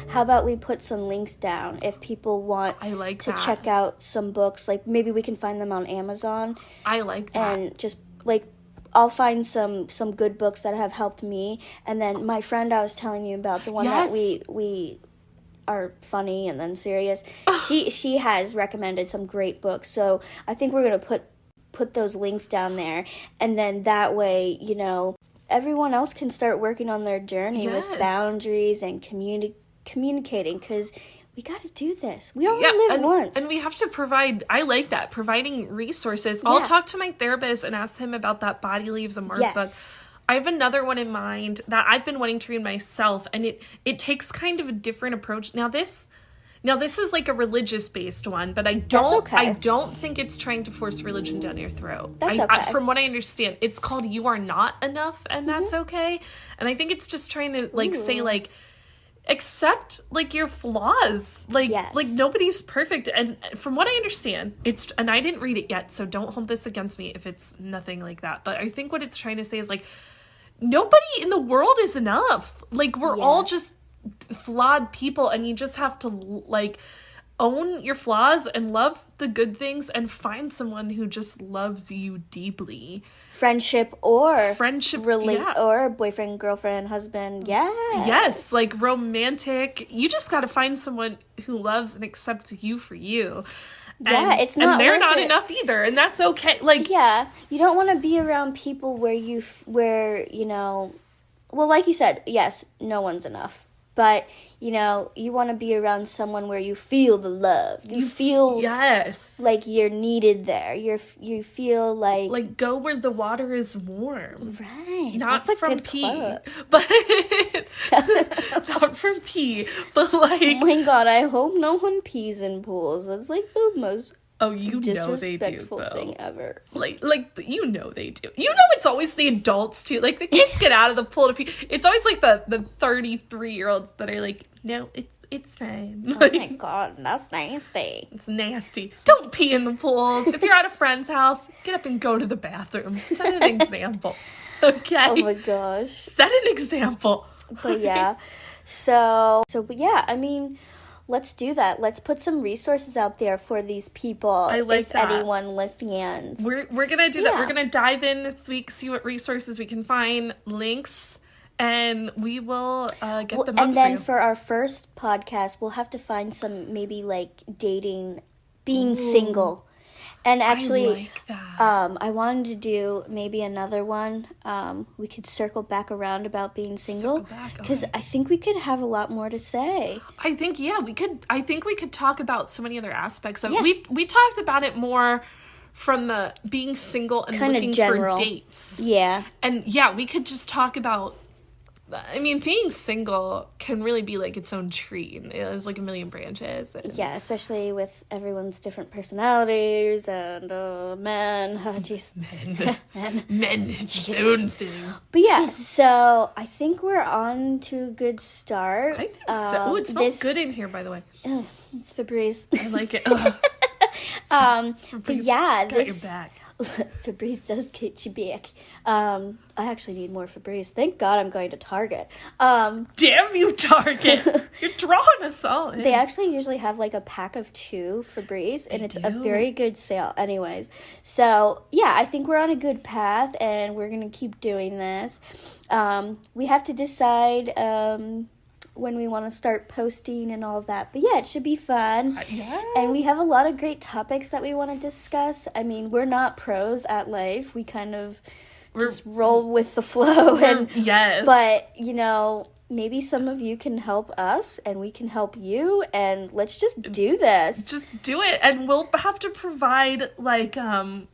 how about we put some links down if people want to check out some books, like maybe we can find them on Amazon. I like that. And just like, I'll find some good books that have helped me, and then my friend I was telling you about, the one that we are funny and then serious, she has recommended some great books, so I think we're gonna put those links down there, and then that way, you know, everyone else can start working on their journey with boundaries and communicating, because we got to do this. We only live once. And we have to provide, I like that, providing resources. I'll talk to my therapist and ask him about that Body Leaves a Mark book. I have another one in mind that I've been wanting to read myself, and it takes kind of a different approach. Now this is like a religious-based one, but I don't think it's trying to force religion down your throat. That's okay. From what I understand, it's called You Are Not Enough, and that's okay. And I think it's just trying to, like, say, like, accept, like, your flaws. Like, like, nobody's perfect. And from what I understand, and I didn't read it yet, so don't hold this against me if it's nothing like that. But I think what it's trying to say is, like, nobody in the world is enough. Like, we're all just flawed people, and you just have to, like, own your flaws and love the good things and find someone who just loves you deeply. Friendship or boyfriend, girlfriend, husband. Yes, like romantic. You just got to find someone who loves and accepts you for you. It's not, and they're not enough either, and that's okay. Like, you don't want to be around people where you know, well, like you said, yes, no one's enough. But, you know, you want to be around someone where you feel the love. You feel like you're needed there. You feel like... Like, go where the water is warm. Right. Not from pee. But... not from pee. But, like... Oh, my God. I hope no one pees in pools. That's, like, the most... Oh, you know they do, disrespectful thing ever. Like, you know they do. You know it's always the adults, too. Like, the kids get out of the pool to pee. It's always, like, the 33-year-olds that are like, no, it's fine. Like, oh, my God, that's nasty. It's nasty. Don't pee in the pools. If you're at a friend's house, get up and go to the bathroom. Set an example. Okay? Oh, my gosh. Set an example. But, yeah. But, yeah, I mean... Let's do that. Let's put some resources out there for these people. I like that. Anyone listens. We're gonna do that. We're gonna dive in this week, see what resources we can find, links, and we will get them up for you. And then for our first podcast, we'll have to find some maybe like dating, being single. And actually, I like that. I wanted to do maybe another one. We could circle back around about being single, because I think we could have a lot more to say. I think we could. I think we could talk about so many other aspects of it. We talked about it more from the being single and kind looking for dates. Yeah, and we could just talk about. I mean, being single can really be like its own tree. There's like a million branches. Yeah, especially with everyone's different personalities and men. Oh, jeez. Men, it's its own thing. But yeah, so I think we're on to a good start. I think so. Oh, it smells good in here, by the way. It's Febreze. I like it. Febreze, but yeah, got your back. Febreze does get you back. I actually need more Febreze. Thank God I'm going to Target. Damn you, Target! You're drawing us all in. They actually usually have like a pack of 2 Febreze, and it's a very good sale. Anyways, so yeah, I think we're on a good path, and we're gonna keep doing this. We have to decide when we want to start posting and all of that. But yeah, it should be fun. Yes. And we have a lot of great topics that we want to discuss. I mean, we're not pros at life. We kind of just roll with the flow. But, you know, maybe some of you can help us and we can help you. And let's just do this. Just do it. And we'll have to provide, like an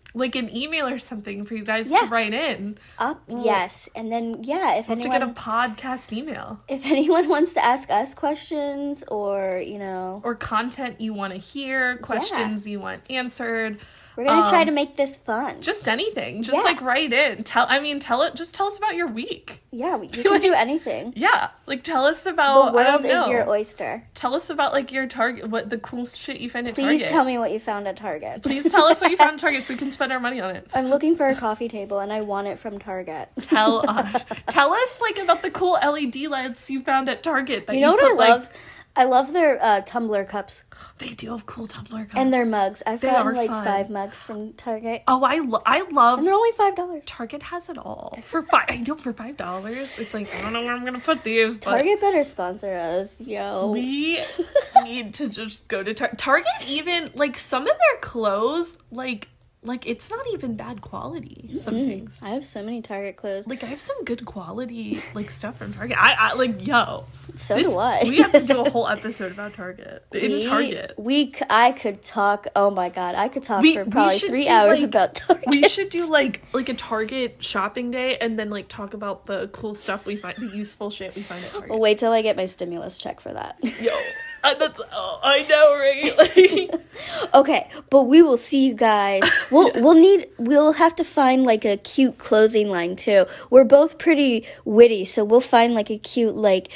email or something for you guys to write in. Yes. And then, if anyone... to get a podcast email. If anyone wants to ask us questions or, you know... Or content you want to hear, questions you want answered... We're going to try to make this fun. Just anything. Just, like, write in. Just tell us about your week. Yeah, you can do anything. Yeah. Like, tell us about, the world is your oyster. Tell us about, like, your Target, what the cool shit you find at Target. Please tell me what you found at Target. Please tell us what you found at Target so we can spend our money on it. I'm looking for a coffee table, and I want it from Target. Tell us, like, about the cool LED lights you found at Target. That you know what I love? I love their tumbler cups. They do have cool tumbler cups. And their mugs. I found like 5 mugs from Target. Oh, I love... And they're only $5. Target has it all. For $5. It's like, I don't know where I'm going to put these. But Target better sponsor us, yo. We need to just go to Target. Target even, like, some of their clothes, like, like, it's not even bad quality, some things. I have so many Target clothes. Like, I have some good quality, like, stuff from Target. I like, yo. So do I. We have to do a whole episode about Target. Target. I could talk, oh my god, I could talk for probably 3 hours about Target. We should do, like a Target shopping day and then, like, talk about the cool stuff we find, the useful shit we find at Target. Well, wait till I get my stimulus check for that. Yo. I know, right? Like, okay, but we will see you guys. We'll have to find like a cute closing line too. We're both pretty witty, so we'll find like a cute like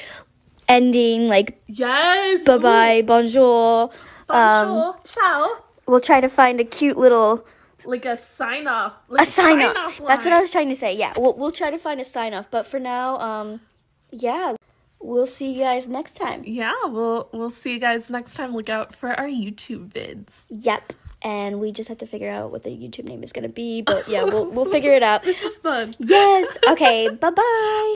ending, like yes, bye bye, bonjour, ciao. We'll try to find a cute little like a sign off, a sign off. That's what I was trying to say. Yeah, we'll try to find a sign off. But for now, yeah. We'll see you guys next time. Yeah, we'll see you guys next time. Look out for our YouTube vids. Yep. And we just have to figure out what the YouTube name is going to be. But yeah, we'll figure it out. This is fun. Yes. Okay. Bye-bye.